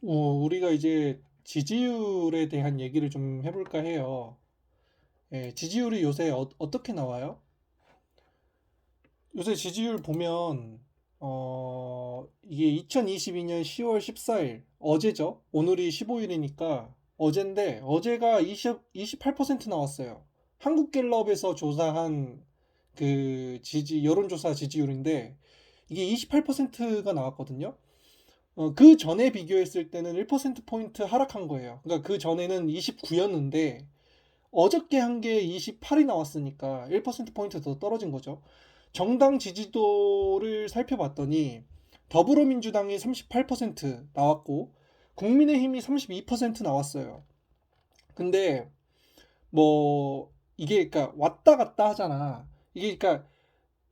우리가 이제 지지율에 대한 얘기를 좀 해볼까 해요. 예, 지지율이 요새 어떻게 나와요? 요새 지지율 보면, 이게 2022년 10월 14일, 어제죠? 오늘이 15일이니까 어젠데, 어제가 28% 나왔어요. 한국갤럽에서 조사한 그 여론조사 지지율인데, 이게 28%가 나왔거든요. 그 전에 비교했을 때는 1%포인트 하락한 거예요. 그러니까 그 전에는 29였는데 어저께 한 게 28이 나왔으니까 1%포인트 더 떨어진 거죠. 정당 지지도를 살펴봤더니 더불어민주당이 38% 나왔고 국민의힘이 32% 나왔어요. 근데 뭐 이게 그러니까 왔다 갔다 하잖아. 이게 그러니까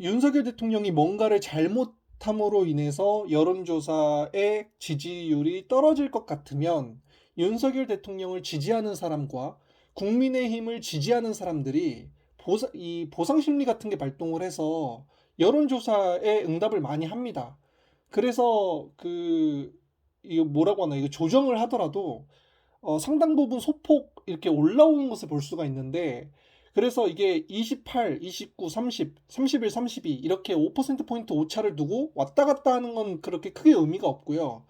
윤석열 대통령이 뭔가를 잘못함으로 인해서 여론조사의 지지율이 떨어질 것 같으면 윤석열 대통령을 지지하는 사람과 국민의힘을 지지하는 사람들이 이 보상심리 같은 게 발동을 해서 여론조사에 응답을 많이 합니다. 그래서 이거 뭐라고 하나, 이거 조정을 하더라도 상당 부분 소폭 이렇게 올라오는 것을 볼 수가 있는데, 그래서 이게 28, 29, 30, 31, 32 이렇게 5%포인트 오차를 두고 왔다 갔다 하는 건 그렇게 크게 의미가 없고요.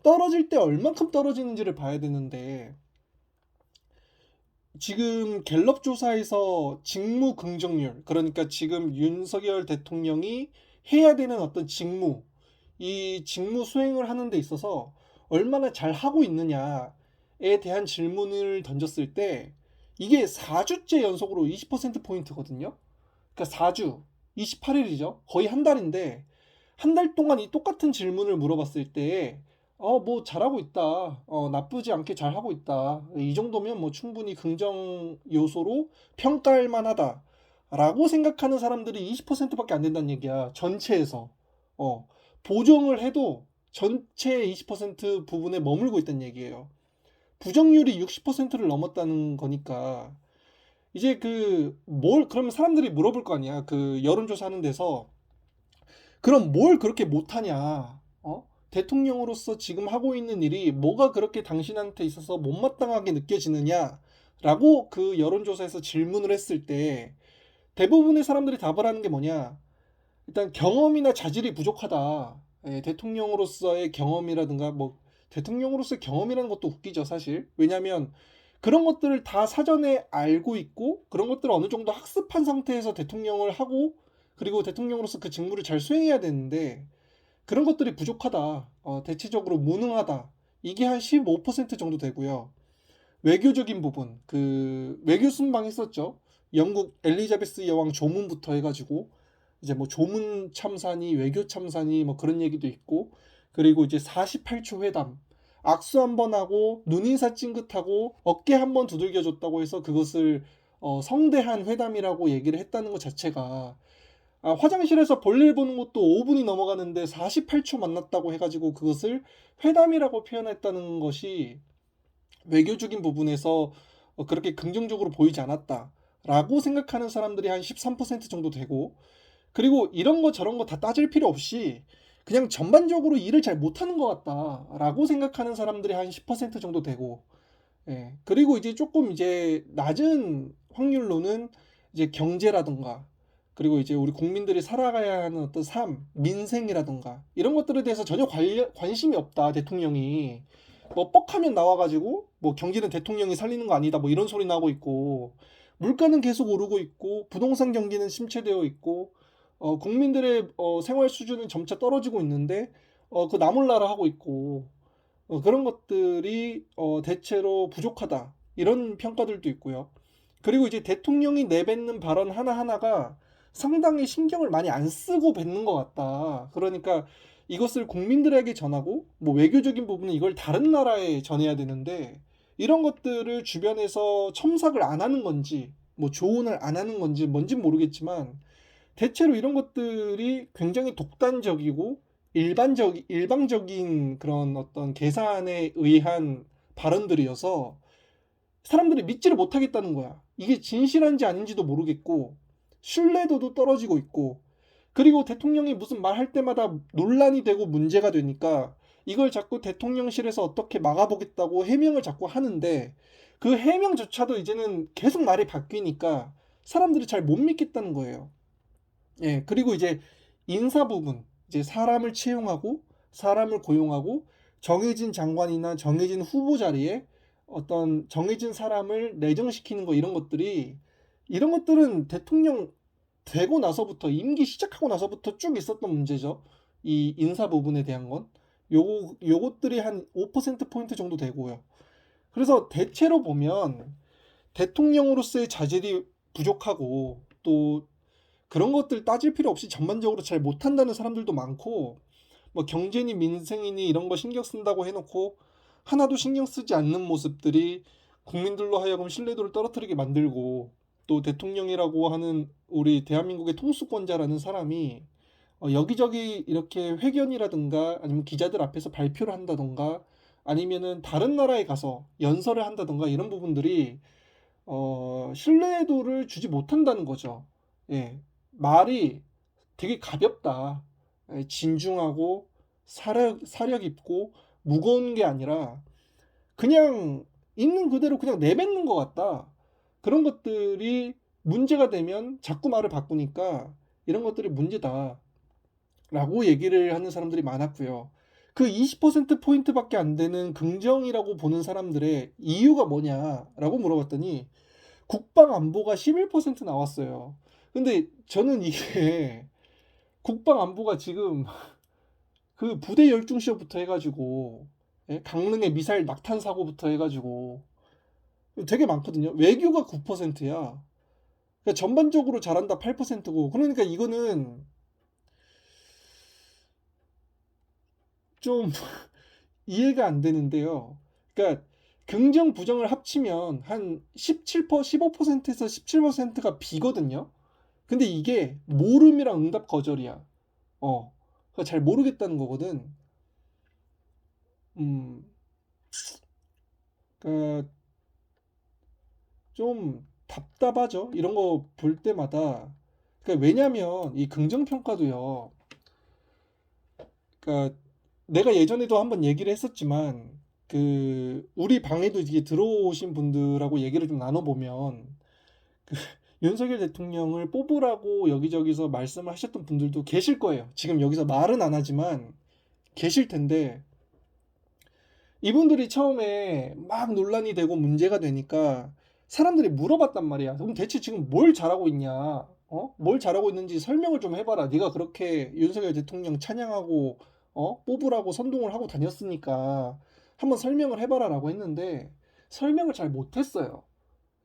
떨어질 때 얼만큼 떨어지는지를 봐야 되는데, 지금 갤럽 조사에서 직무 긍정률, 그러니까 지금 윤석열 대통령이 해야 되는 어떤 직무, 이 직무 수행을 하는 데 있어서 얼마나 잘 하고 있느냐에 대한 질문을 던졌을 때 이게 4주째 연속으로 20%포인트거든요. 그러니까 4주, 28일이죠. 거의 한 달인데 한 달 동안 이 똑같은 질문을 물어봤을 때 뭐 잘하고 있다. 나쁘지 않게 잘하고 있다. 이 정도면 뭐 충분히 긍정 요소로 평가할 만하다. 라고 생각하는 사람들이 20%밖에 안 된다는 얘기야. 전체에서. 어, 보정을 해도 전체 20% 부분에 머물고 있다는 얘기예요. 부정률이 60%를 넘었다는 거니까 이제 그러면 사람들이 물어볼 거 아니야. 그 여론조사 하는 데서 그럼 뭘 그렇게 못하냐? 대통령으로서 지금 하고 있는 일이 뭐가 그렇게 당신한테 있어서 못마땅하게 느껴지느냐? 라고 그 여론조사에서 질문을 했을 때 대부분의 사람들이 답을 하는 게 뭐냐? 일단 경험이나 자질이 부족하다. 예, 대통령으로서의 경험이라든가 뭐 대통령으로서의 경험이라는 것도 웃기죠, 사실. 왜냐하면 그런 것들을 다 사전에 알고 있고 그런 것들을 어느 정도 학습한 상태에서 대통령을 하고 그리고 대통령으로서 그 직무를 잘 수행해야 되는데 그런 것들이 부족하다. 대체적으로 무능하다. 이게 한 15% 정도 되고요. 외교적인 부분, 그 외교 순방 했었죠. 영국 엘리자베스 여왕 조문부터 해가지고 이제 뭐 조문 참사니 외교 참사니 뭐 그런 얘기도 있고, 그리고 이제 48초 회담, 악수 한 번 하고 눈인사 찡긋하고 어깨 한 번 두들겨줬다고 해서 그것을 성대한 회담이라고 얘기를 했다는 것 자체가, 화장실에서 볼일 보는 것도 5분이 넘어가는데 48초 만났다고 해가지고 그것을 회담이라고 표현했다는 것이 외교적인 부분에서 그렇게 긍정적으로 보이지 않았다라고 생각하는 사람들이 한 13% 정도 되고, 그리고 이런 거 저런 거 다 따질 필요 없이 그냥 전반적으로 일을 잘 못하는 것 같다라고 생각하는 사람들이 한 10% 정도 되고, 예. 그리고 이제 조금 이제 낮은 확률로는 이제 경제라든가 그리고 이제 우리 국민들이 살아가야 하는 어떤 삶, 민생이라든가 이런 것들에 대해서 전혀 관심이 없다, 대통령이. 뭐 뻑하면 나와가지고 뭐 경기는 대통령이 살리는 거 아니다 뭐 이런 소리 나고 있고, 물가는 계속 오르고 있고 부동산 경기는 침체되어 있고, 국민들의 생활 수준은 점차 떨어지고 있는데 그 나몰라라 하고 있고, 그런 것들이 대체로 부족하다. 이런 평가들도 있고요. 그리고 이제 대통령이 내뱉는 발언 하나하나가 상당히 신경을 많이 안 쓰고 뱉는 것 같다. 그러니까 이것을 국민들에게 전하고 뭐 외교적인 부분은 이걸 다른 나라에 전해야 되는데 이런 것들을 주변에서 첨삭을 안 하는 건지 뭐 조언을 안 하는 건지 뭔진 모르겠지만 대체로 이런 것들이 굉장히 독단적이고 일방적인 그런 어떤 계산에 의한 발언들이어서 사람들이 믿지를 못하겠다는 거야. 이게 진실한지 아닌지도 모르겠고 신뢰도도 떨어지고 있고, 그리고 대통령이 무슨 말할 때마다 논란이 되고 문제가 되니까 이걸 자꾸 대통령실에서 어떻게 막아보겠다고 해명을 자꾸 하는데 그 해명조차도 이제는 계속 말이 바뀌니까 사람들이 잘 못 믿겠다는 거예요. 예, 그리고 이제 인사 부분, 이제 사람을 채용하고 사람을 고용하고 정해진 장관이나 정해진 후보 자리에 어떤 정해진 사람을 내정시키는 거 이런 것들은 대통령 되고 나서부터 임기 시작하고 나서부터 쭉 있었던 문제죠. 이 인사 부분에 대한 건 요것들이 한 5%포인트 정도 되고요. 그래서 대체로 보면 대통령으로서의 자질이 부족하고 또 그런 것들 따질 필요 없이 전반적으로 잘 못한다는 사람들도 많고 뭐 경제니 민생이니 이런 거 신경 쓴다고 해놓고 하나도 신경 쓰지 않는 모습들이 국민들로 하여금 신뢰도를 떨어뜨리게 만들고 또 대통령이라고 하는 우리 대한민국의 통수권자라는 사람이 여기저기 이렇게 회견이라든가 아니면 기자들 앞에서 발표를 한다던가 아니면은 다른 나라에 가서 연설을 한다던가 이런 부분들이 신뢰도를 주지 못한다는 거죠. 예, 말이 되게 가볍다. 예, 진중하고 사력 있고 무거운 게 아니라 그냥 있는 그대로 그냥 내뱉는 것 같다. 그런 것들이 문제가 되면 자꾸 말을 바꾸니까 이런 것들이 문제다. 라고 얘기를 하는 사람들이 많았고요. 그 20%포인트밖에 안 되는 긍정이라고 보는 사람들의 이유가 뭐냐라고 물어봤더니 국방 안보가 11% 나왔어요. 근데 저는 이게 국방 안보가 지금 그 부대 열중 시험부터 해가지고 예? 강릉의 미사일 낙탄 사고부터 해가지고 되게 많거든요. 외교가 9%야. 그러니까 전반적으로 잘한다 8%고 그러니까 이거는 좀 이해가 안 되는데요. 그러니까 긍정 부정을 합치면 한 17%, 15%에서 17%가 B거든요. 근데 이게 모름이랑 응답 거절이야. 그러니까 잘 모르겠다는 거거든. 음, 그러니까 좀 답답하죠. 이런 거 볼 때마다. 그러니까 왜냐면 이 긍정 평가도요. 그러니까 내가 예전에도 한번 얘기를 했었지만 그 우리 방에도 이게 들어오신 분들하고 얘기를 좀 나눠보면 그 윤석열 대통령을 뽑으라고 여기저기서 말씀을 하셨던 분들도 계실 거예요. 지금 여기서 말은 안 하지만 계실 텐데 이분들이 처음에 막 논란이 되고 문제가 되니까 사람들이 물어봤단 말이야. 그럼 대체 지금 뭘 잘하고 있냐? 뭘 잘하고 있는지 설명을 좀 해봐라. 네가 그렇게 윤석열 대통령 찬양하고 뽑으라고 선동을 하고 다녔으니까 한번 설명을 해봐라라고 했는데 설명을 잘 못했어요.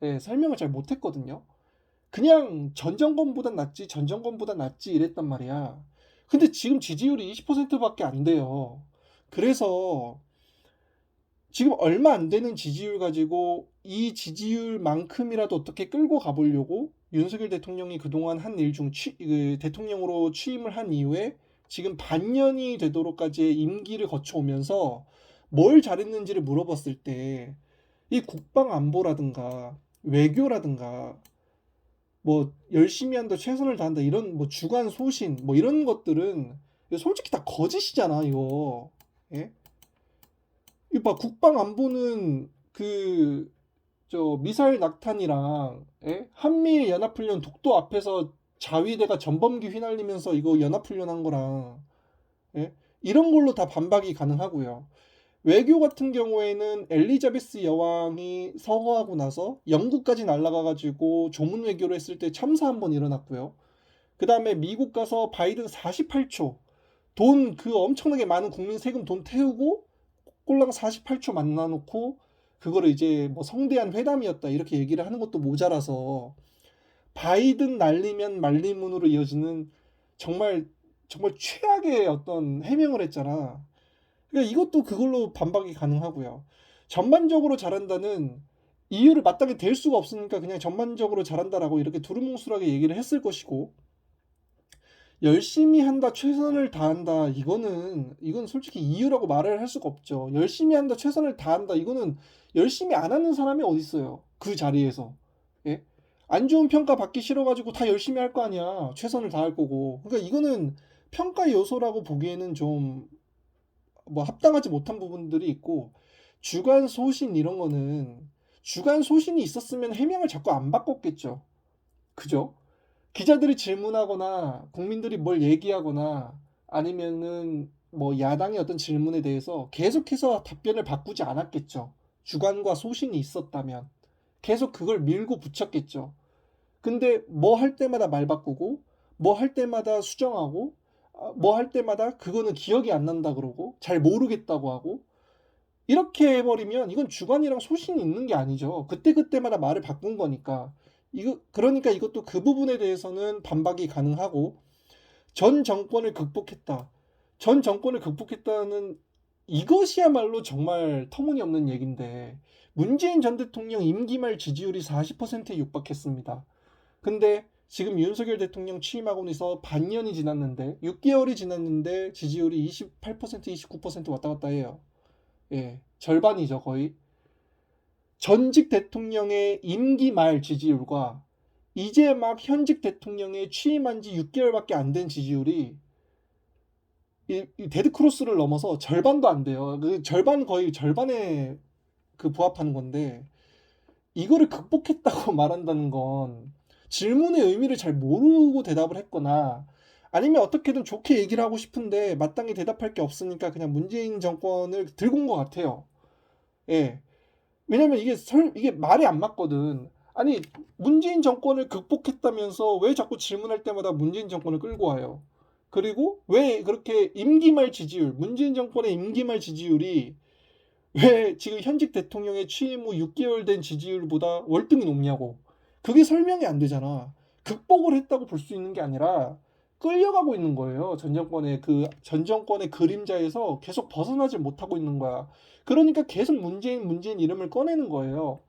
네, 설명을 잘 못했거든요. 그냥 전 정권보단 낫지, 전 정권보다 낫지 이랬단 말이야. 근데 지금 지지율이 20%밖에 안 돼요. 그래서 지금 얼마 안 되는 지지율 가지고 이 지지율만큼이라도 어떻게 끌고 가보려고 윤석열 대통령이 그동안 한 일 중 그 대통령으로 취임을 한 이후에 지금 반년이 되도록까지의 임기를 거쳐오면서 뭘 잘했는지를 물어봤을 때 이 국방 안보라든가 외교라든가 뭐 열심히 한다, 최선을 다한다 이런 뭐 주관 소신 뭐 이런 것들은 솔직히 다 거짓이잖아 이거. 예? 이봐 국방 안보는 그 저 미사일 낙탄이랑 예? 한미일 연합훈련 독도 앞에서 자위대가 전범기 휘날리면서 이거 연합훈련 한 거랑 예? 이런 걸로 다 반박이 가능하고요. 외교 같은 경우에는 엘리자베스 여왕이 서거하고 나서 영국까지 날아가가지고 조문 외교를 했을 때 참사 한 번 일어났고요. 그 다음에 미국 가서 바이든 48초 돈 그 엄청나게 많은 국민 세금 돈 태우고 꼴랑 48초 만나놓고 그거를 이제 뭐 성대한 회담이었다 이렇게 얘기를 하는 것도 모자라서 바이든 날리면 말리문으로 이어지는 정말 정말 최악의 어떤 해명을 했잖아. 그러니까 이것도 그걸로 반박이 가능하고요. 전반적으로 잘한다는 이유를 마땅히 댈 수가 없으니까 그냥 전반적으로 잘한다라고 이렇게 두루뭉술하게 얘기를 했을 것이고 열심히 한다, 최선을 다한다. 이건 솔직히 이유라고 말을 할 수가 없죠. 열심히 한다, 최선을 다한다. 이거는 열심히 안 하는 사람이 어디 있어요? 그 자리에서. 예? 안 좋은 평가 받기 싫어가지고 다 열심히 할 거 아니야. 최선을 다할 거고. 그러니까 이거는 평가 요소라고 보기에는 좀 뭐 합당하지 못한 부분들이 있고, 주간 소신 이런 거는 주간 소신이 있었으면 해명을 자꾸 안 바꿨겠죠. 그죠? 기자들이 질문하거나 국민들이 뭘 얘기하거나 아니면은 뭐 야당의 어떤 질문에 대해서 계속해서 답변을 바꾸지 않았겠죠. 주관과 소신이 있었다면 계속 그걸 밀고 붙였겠죠. 근데 뭐 할 때마다 말 바꾸고 뭐 할 때마다 수정하고 뭐 할 때마다 그거는 기억이 안 난다 그러고 잘 모르겠다고 하고 이렇게 해버리면 이건 주관이랑 소신이 있는 게 아니죠. 그때그때마다 말을 바꾼 거니까. 그러니까 이것도 그 부분에 대해서는 반박이 가능하고, 전 정권을 극복했다. 전 정권을 극복했다는 이것이야말로 정말 터무니없는 얘기인데, 문재인 전 대통령 임기 말 지지율이 40%에 육박했습니다. 근데 지금 윤석열 대통령 취임하고 나서 반년이 지났는데, 6개월이 지났는데 지지율이 28%, 29% 왔다 갔다 해요. 예, 절반이죠, 거의. 전직 대통령의 임기 말 지지율과 이제 막 현직 대통령의 취임한 지 6개월밖에 안 된 지지율이 이 데드크로스를 넘어서 절반도 안 돼요. 그 절반 거의 절반에 그 부합하는 건데 이거를 극복했다고 말한다는 건 질문의 의미를 잘 모르고 대답을 했거나 아니면 어떻게든 좋게 얘기를 하고 싶은데 마땅히 대답할 게 없으니까 그냥 문재인 정권을 들고 온 것 같아요. 예. 왜냐면 이게 말이 안 맞거든. 아니, 문재인 정권을 극복했다면서 왜 자꾸 질문할 때마다 문재인 정권을 끌고 와요? 그리고 왜 그렇게 임기 말 지지율, 문재인 정권의 임기 말 지지율이 왜 지금 현직 대통령의 취임 후 6개월 된 지지율보다 월등히 높냐고. 그게 설명이 안 되잖아. 극복을 했다고 볼 수 있는 게 아니라 끌려가고 있는 거예요. 전 정권의 그림자에서 계속 벗어나지 못하고 있는 거야. 그러니까 계속 문재인 이름을 꺼내는 거예요.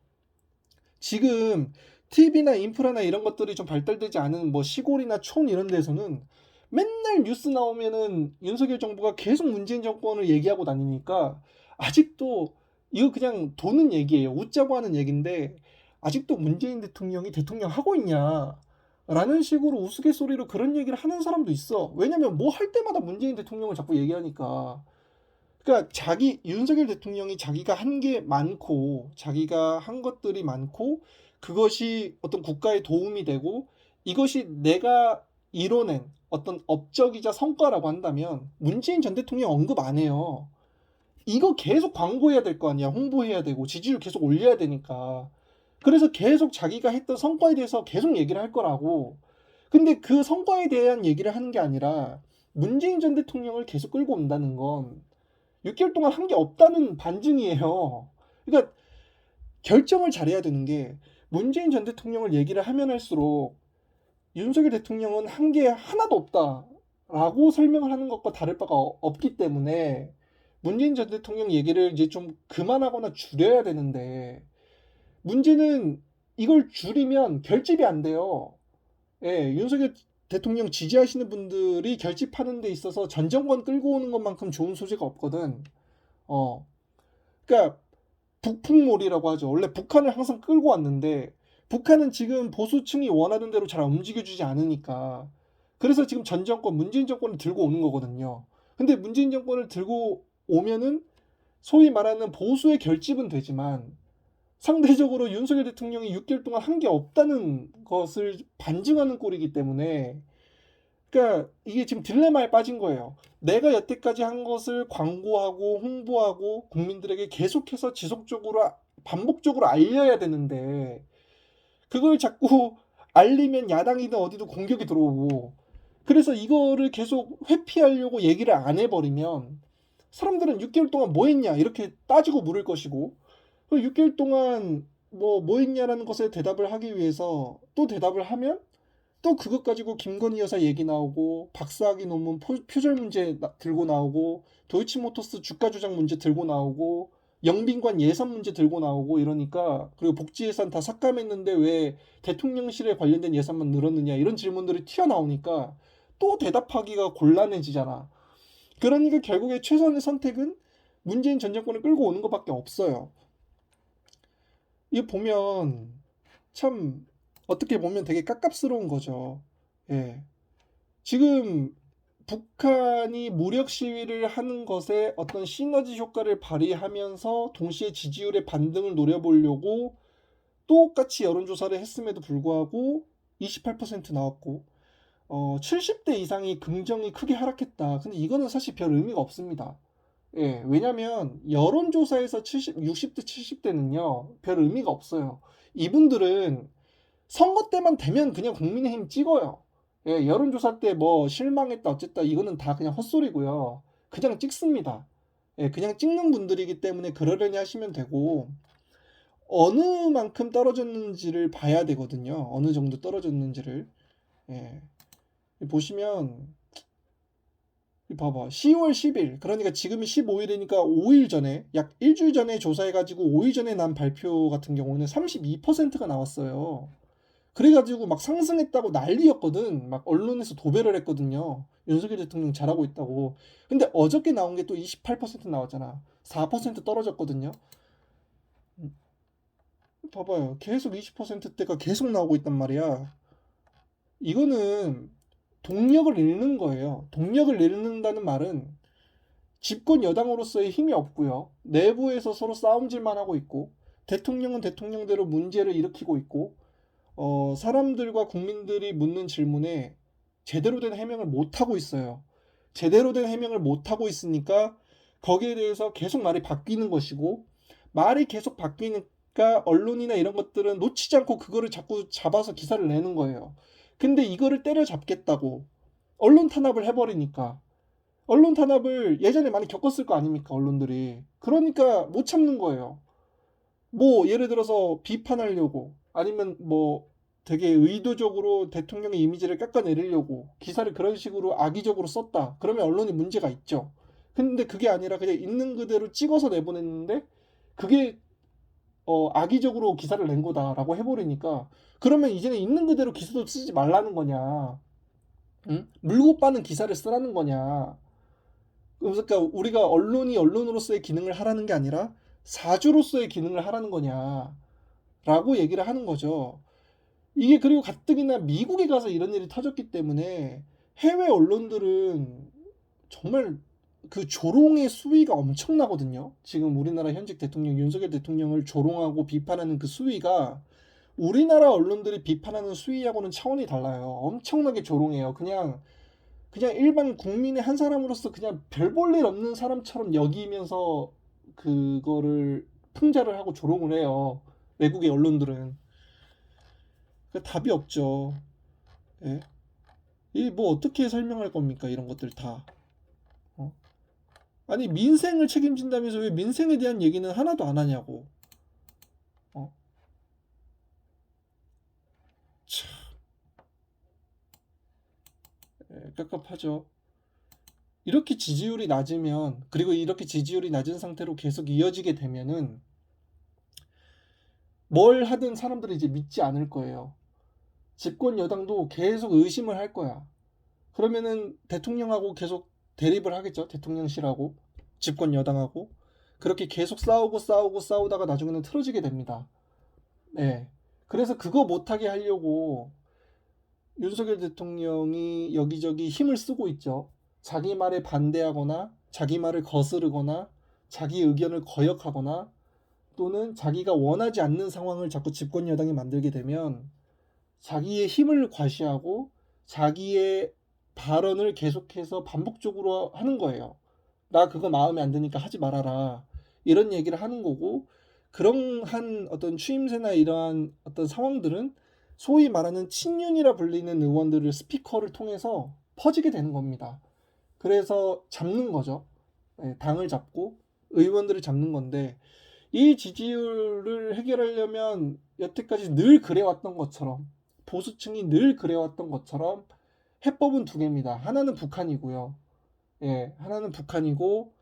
지금 TV나 인프라나 이런 것들이 좀 발달되지 않은 뭐 시골이나 촌 이런 데서는 맨날 뉴스 나오면은 윤석열 정부가 계속 문재인 정권을 얘기하고 다니니까 아직도 이거 그냥 도는 얘기예요. 웃자고 하는 얘기인데 아직도 문재인 대통령이 대통령 하고 있냐? 라는 식으로 우스갯소리로 그런 얘기를 하는 사람도 있어. 왜냐면 뭐 할 때마다 문재인 대통령을 자꾸 얘기하니까. 그러니까 윤석열 대통령이 자기가 한 게 많고 자기가 한 것들이 많고 그것이 어떤 국가에 도움이 되고 이것이 내가 이뤄낸 어떤 업적이자 성과라고 한다면 문재인 전 대통령 언급 안 해요. 이거 계속 광고해야 될 거 아니야. 홍보해야 되고 지지율 계속 올려야 되니까. 그래서 계속 자기가 했던 성과에 대해서 계속 얘기를 할 거라고. 근데 그 성과에 대한 얘기를 하는 게 아니라 문재인 전 대통령을 계속 끌고 온다는 건 6개월 동안 한 게 없다는 반증이에요. 그러니까 결정을 잘해야 되는 게 문재인 전 대통령을 얘기를 하면 할수록 윤석열 대통령은 한 게 하나도 없다라고 설명을 하는 것과 다를 바가 없기 때문에 문재인 전 대통령 얘기를 이제 좀 그만하거나 줄여야 되는데 문제는 이걸 줄이면 결집이 안 돼요. 예, 윤석열 대통령 지지하시는 분들이 결집하는 데 있어서 전 정권 끌고 오는 것만큼 좋은 소재가 없거든. 어, 그러니까 북풍몰이라고 하죠. 원래 북한을 항상 끌고 왔는데 북한은 지금 보수층이 원하는 대로 잘 움직여주지 않으니까 그래서 지금 전 정권 문재인 정권을 들고 오는 거거든요. 근데 문재인 정권을 들고 오면은 소위 말하는 보수의 결집은 되지만 상대적으로 윤석열 대통령이 6개월 동안 한 게 없다는 것을 반증하는 꼴이기 때문에 그러니까 이게 지금 딜레마에 빠진 거예요. 내가 여태까지 한 것을 광고하고 홍보하고 국민들에게 계속해서 지속적으로 반복적으로 알려야 되는데 그걸 자꾸 알리면 야당이든 어디도 공격이 들어오고 그래서 이거를 계속 회피하려고 얘기를 안 해버리면 사람들은 6개월 동안 뭐 했냐 이렇게 따지고 물을 것이고 6개월 동안 뭐 했냐라는 것에 대답을 하기 위해서 또 대답을 하면 또 그것 가지고 김건희 여사 얘기 나오고 박사학위 논문 표절 문제 들고 나오고 도이치모터스 주가 조작 문제 들고 나오고 영빈관 예산 문제 들고 나오고 이러니까 그리고 복지 예산 다 삭감했는데 왜 대통령실에 관련된 예산만 늘었느냐 이런 질문들이 튀어나오니까 또 대답하기가 곤란해지잖아. 그러니까 결국에 최선의 선택은 문재인 전 정권을 끌고 오는 것밖에 없어요. 이거 보면 참 어떻게 보면 되게 깝깝스러운 거죠. 예. 지금 북한이 무력 시위를 하는 것에 어떤 시너지 효과를 발휘하면서 동시에 지지율의 반등을 노려보려고 똑같이 여론조사를 했음에도 불구하고 28% 나왔고 70대 이상이 긍정이 크게 하락했다. 근데 이거는 사실 별 의미가 없습니다. 예, 왜냐면 여론조사에서 60대, 70대는요, 별 의미가 없어요. 이분들은 선거 때만 되면 그냥 국민의힘 찍어요. 예, 여론조사 때 뭐 실망했다, 어쨌다, 이거는 다 그냥 헛소리고요. 그냥 찍습니다. 예, 그냥 찍는 분들이기 때문에 그러려니 하시면 되고, 어느 만큼 떨어졌는지를 봐야 되거든요. 어느 정도 떨어졌는지를. 예, 보시면, 봐봐. 10월 10일. 그러니까 지금이 15일이니까 5일 전에, 약 일주일 전에 조사해가지고 5일 전에 난 발표 같은 경우는 32%가 나왔어요. 그래가지고 막 상승했다고 난리였거든. 막 언론에서 도배를 했거든요. 윤석열 대통령 잘하고 있다고. 근데 어저께 나온 게 또 28% 나왔잖아. 4% 떨어졌거든요. 봐봐요. 계속 20%대가 계속 나오고 있단 말이야. 이거는 동력을 잃는 거예요. 동력을 잃는다는 말은 집권 여당으로서의 힘이 없고요. 내부에서 서로 싸움질만 하고 있고, 대통령은 대통령대로 문제를 일으키고 있고, 사람들과 국민들이 묻는 질문에 제대로 된 해명을 못하고 있어요. 제대로 된 해명을 못하고 있으니까 거기에 대해서 계속 말이 바뀌는 것이고, 말이 계속 바뀌니까 언론이나 이런 것들은 놓치지 않고 그거를 자꾸 잡아서 기사를 내는 거예요. 근데 이거를 때려잡겠다고 언론 탄압을 해버리니까, 언론 탄압을 예전에 많이 겪었을 거 아닙니까, 언론들이. 그러니까 못 참는 거예요. 뭐 예를 들어서 비판하려고, 아니면 뭐 되게 의도적으로 대통령의 이미지를 깎아내리려고 기사를 그런 식으로 악의적으로 썼다. 그러면 언론이 문제가 있죠. 근데 그게 아니라 그냥 있는 그대로 찍어서 내보냈는데 그게 악의적으로 기사를 낸 거다라고 해버리니까, 그러면 이제는 있는 그대로 기사도 쓰지 말라는 거냐, 응? 물고 빠는 기사를 쓰라는 거냐. 그러니까 우리가 언론이 언론으로서의 기능을 하라는 게 아니라 사주로서의 기능을 하라는 거냐라고 얘기를 하는 거죠. 이게 그리고 가뜩이나 미국에 가서 이런 일이 터졌기 때문에 해외 언론들은 정말 그 조롱의 수위가 엄청나거든요. 지금 우리나라 현직 대통령 윤석열 대통령을 조롱하고 비판하는 그 수위가 우리나라 언론들이 비판하는 수위하고는 차원이 달라요. 엄청나게 조롱해요. 그냥 일반 국민의 한 사람으로서 그냥 별 볼 일 없는 사람처럼 여기면서 그거를 풍자를 하고 조롱을 해요. 외국의 언론들은. 그 답이 없죠. 예? 이 뭐 어떻게 설명할 겁니까? 이런 것들 다. 어? 아니 민생을 책임진다면서 왜 민생에 대한 얘기는 하나도 안 하냐고. 어? 참, 깝깝하죠. 이렇게 지지율이 낮으면, 그리고 이렇게 지지율이 낮은 상태로 계속 이어지게 되면은 뭘 하든 사람들이 이제 믿지 않을 거예요. 집권 여당도 계속 의심을 할 거야. 그러면은 대통령하고 계속 대립을 하겠죠. 대통령실하고 집권 여당하고 그렇게 계속 싸우다가 나중에는 틀어지게 됩니다. 네. 그래서 그거 못하게 하려고 윤석열 대통령이 여기저기 힘을 쓰고 있죠. 자기 말에 반대하거나 자기 말을 거스르거나 자기 의견을 거역하거나 또는 자기가 원하지 않는 상황을 자꾸 집권 여당이 만들게 되면 자기의 힘을 과시하고 자기의 발언을 계속해서 반복적으로 하는 거예요. 나 그거 마음에 안 드니까 하지 말아라. 이런 얘기를 하는 거고, 그런 한 어떤 추임새나 이러한 어떤 상황들은 소위 말하는 친윤이라 불리는 의원들을 스피커를 통해서 퍼지게 되는 겁니다. 그래서 잡는 거죠. 네, 당을 잡고 의원들을 잡는 건데, 이 지지율을 해결하려면 여태까지 늘 그래왔던 것처럼, 보수층이 늘 그래왔던 것처럼 해법은 두 개입니다. 하나는 북한이고요. 예, 하나는 북한이고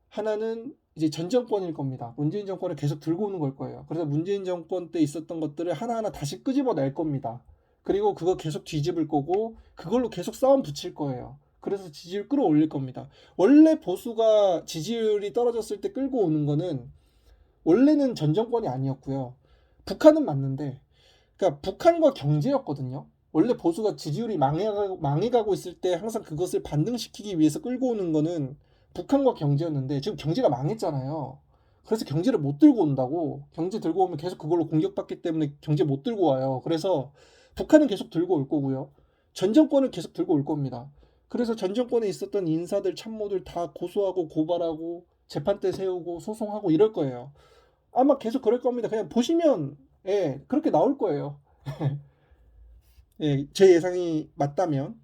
하나는 이제 전 정권일 겁니다. 문재인 정권을 계속 들고 오는 걸 거예요. 그래서 문재인 정권 때 있었던 것들을 하나하나 다시 끄집어낼 겁니다. 그리고 그거 계속 뒤집을 거고 그걸로 계속 싸움 붙일 거예요. 그래서 지지율 끌어올릴 겁니다. 원래 보수가 지지율이 떨어졌을 때 끌고 오는 거는 원래는 전 정권이 아니었고요. 북한은 맞는데, 그러니까 북한과 경제였거든요. 원래 보수가 지지율이 망해가고 있을 때 항상 그것을 반등시키기 위해서 끌고 오는 거는 북한과 경제였는데 지금 경제가 망했잖아요. 그래서 경제를 못 들고 온다고. 경제 들고 오면 계속 그걸로 공격받기 때문에 경제 못 들고 와요. 그래서 북한은 계속 들고 올 거고요. 전 정권은 계속 들고 올 겁니다. 그래서 전 정권에 있었던 인사들, 참모들 다 고소하고 고발하고 재판대 세우고 소송하고 이럴 거예요. 아마 계속 그럴 겁니다. 그냥 보시면 예, 그렇게 나올 거예요. 예, 제 예상이 맞다면.